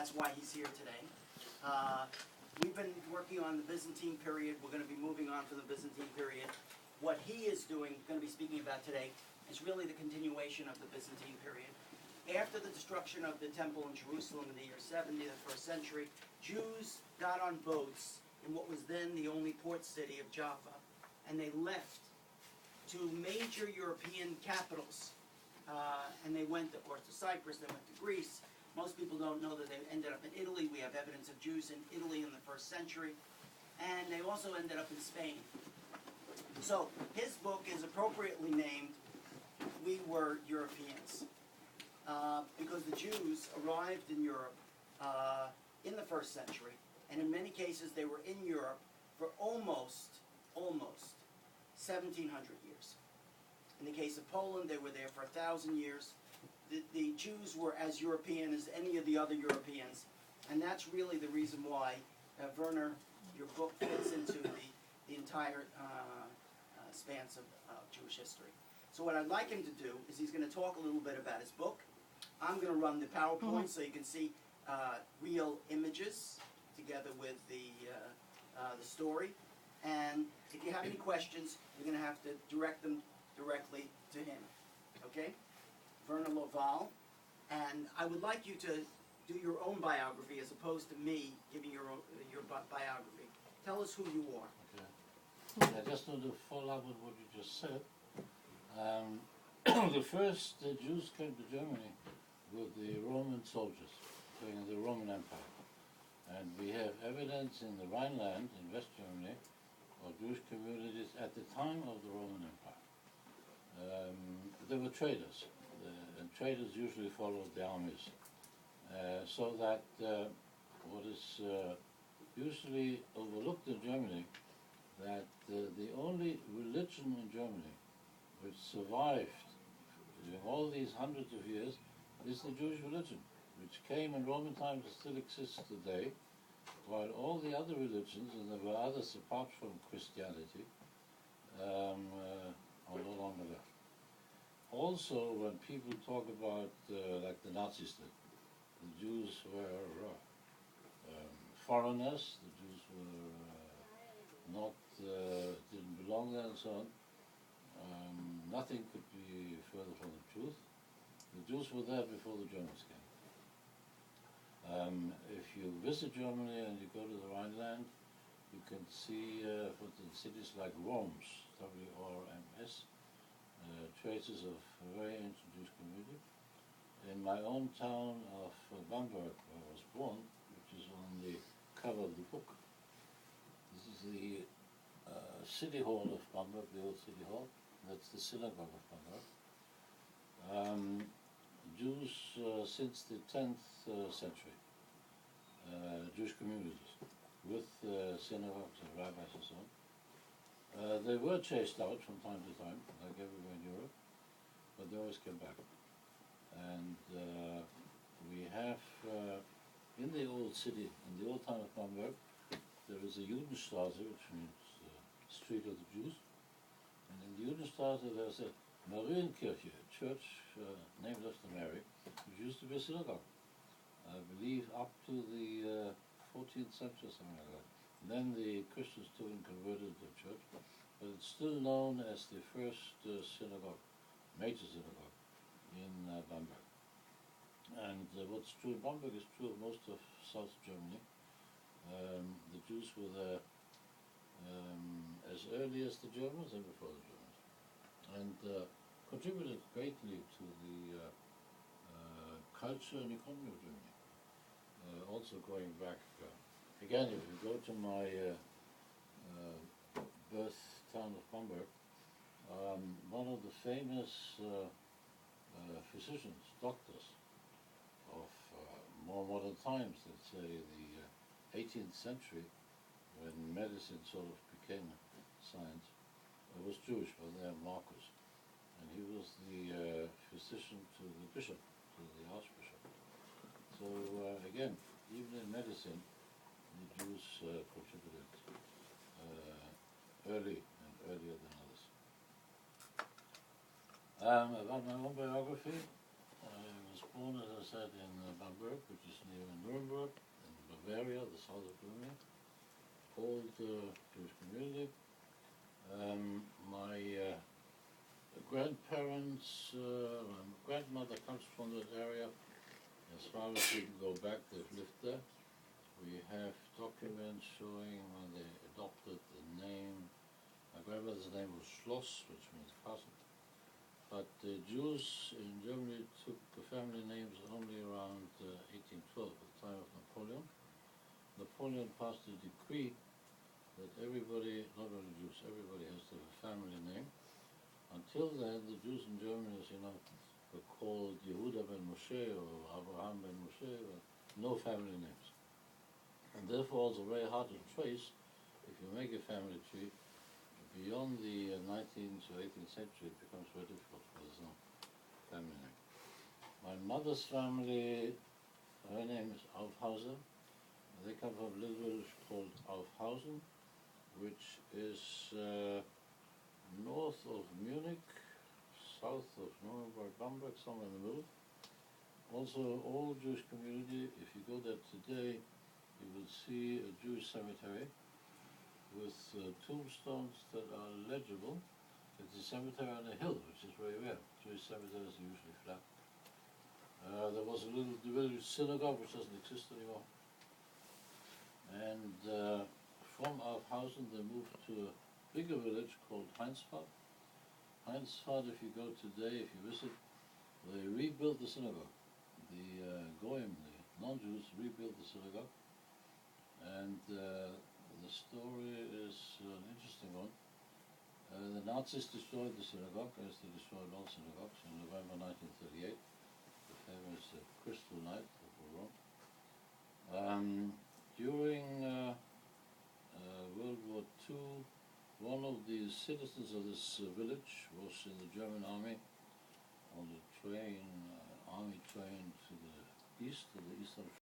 that's why he's here today. We've been working on the Byzantine period. We're going to be moving on from the Byzantine period. What he is doing, going to be speaking about today, is really the continuation of the Byzantine period. After the destruction of the temple in Jerusalem in the year 70, the first century, Jews got on boats in what was then the only port city of Jaffa, and they left to major European capitals. And they went, of course, to Cyprus, they went to Greece. Most people don't know that they ended up in Italy. We have evidence of Jews in Italy in the first century. And they also ended up in Spain. So his book is appropriately named We Were Europeans. Because the Jews arrived in Europe in the first century. And in many cases, they were in Europe for almost 1,700 years. In the case of Poland, they were there for 1,000 years. The Jews were as European as any of the other Europeans. And that's really the reason why, Werner, your book fits into the entire spans of Jewish history. So what I'd like him to do is he's going to talk a little bit about his book. I'm going to run the PowerPoint so you can see real images together with the story. And if you have any questions, you're going to have to direct them directly to him. Okay? Werner Loval. And I would like you to do your own biography as opposed to me giving your biography. Tell us who you are. Okay. I just want to follow up with what you just said. The first Jews came to Germany with the Roman soldiers during the Roman Empire. And we have evidence in the Rhineland, in West Germany, of Jewish communities at the time of the Roman Empire. There were traders, and traders usually followed the armies. So that what is usually overlooked in Germany, that the only religion in Germany which survived during all these hundreds of years is the Jewish religion, which came in Roman times and still exists today, while all the other religions, and there were others apart from Christianity, are no longer left. Also, when people talk about, like the Nazis did, the Jews were foreigners, the Jews were didn't belong there and so on. Nothing could be further from the truth. The Jews were there before the Germans came. If you visit Germany and you go to the Rhineland, you can see, for instance, cities like Worms, W-R-M-S, traces of a very ancient Jewish community. In my own town of Bamberg, where I was born, which is on the cover of the book, this is the city hall of Bamberg, the old city hall. That's the synagogue of Bamberg. Jews since the 10th century, Jewish communities with synagogues and rabbis and so on. They were chased out from time to time, like everywhere in Europe, but they always came back. And we have, in the old city, in the old town of Bamberg, there is a Judenstraße, which means street of the Jews. And in the Judenstraße there's a Marienkirche, a church named after Mary, which used to be a synagogue. I believe up to the 14th century or something like that. And then the Christians took and converted the church, but it's still known as the first synagogue, major synagogue, in Bamberg. And what's true in Bamberg is true of most of South Germany. The Jews were there as early as the Germans and before the Germans, and contributed greatly to the culture and economy of Germany. Also going back, again, if you go to my birth town of Bamberg, one of the famous physicians, doctors of more modern times, let's say the 18th century, when medicine sort of became science, was Jewish, by the name Marcus. And he was the physician to the bishop, to the archbishop. So again, even in medicine, the Jews contributed early and earlier than others. About my own biography, I was born, as I said, in Bamberg, which is near Nuremberg. Bavaria, the south of Germany, old Jewish community. My grandparents, my grandmother comes from that area. As far as we can go back, they've lived there. We have documents showing when they adopted the name. My grandmother's name was Schloss, which means castle. But the Jews in Germany took the family names only around 1812, at the time of Napoleon. Napoleon passed a decree that everybody, not only Jews, everybody has to have a family name. Until then, the Jews in Germany, as you know, were called Yehuda ben Moshe or Abraham ben Moshe, no family names. And therefore, it's very hard to trace, if you make a family tree, beyond the 19th to 18th century, it becomes very difficult because there's no family name. My mother's family, her name is Aufhauser. They come from a little village called Aufhausen, which is north of Munich, south of Nuremberg, Bamberg, somewhere in the middle. Also, old Jewish community. If you go there today, you will see a Jewish cemetery with tombstones that are legible. It's a cemetery on a hill, which is very rare. Jewish cemeteries are usually flat. There was a little village synagogue, which doesn't exist anymore. And from Aufhausen, they moved to a bigger village called Heinzfahrt. Heinzfahrt, if you go today, if you visit, they rebuilt the synagogue. The Goyim, the non-Jews, rebuilt the synagogue. And the story is an interesting one. The Nazis destroyed the synagogue, as they destroyed all synagogues, in November 1938, the famous Crystal Night of Rome. During World War II, one of the citizens of this village was in the German army on the train, army train to the east, to the eastern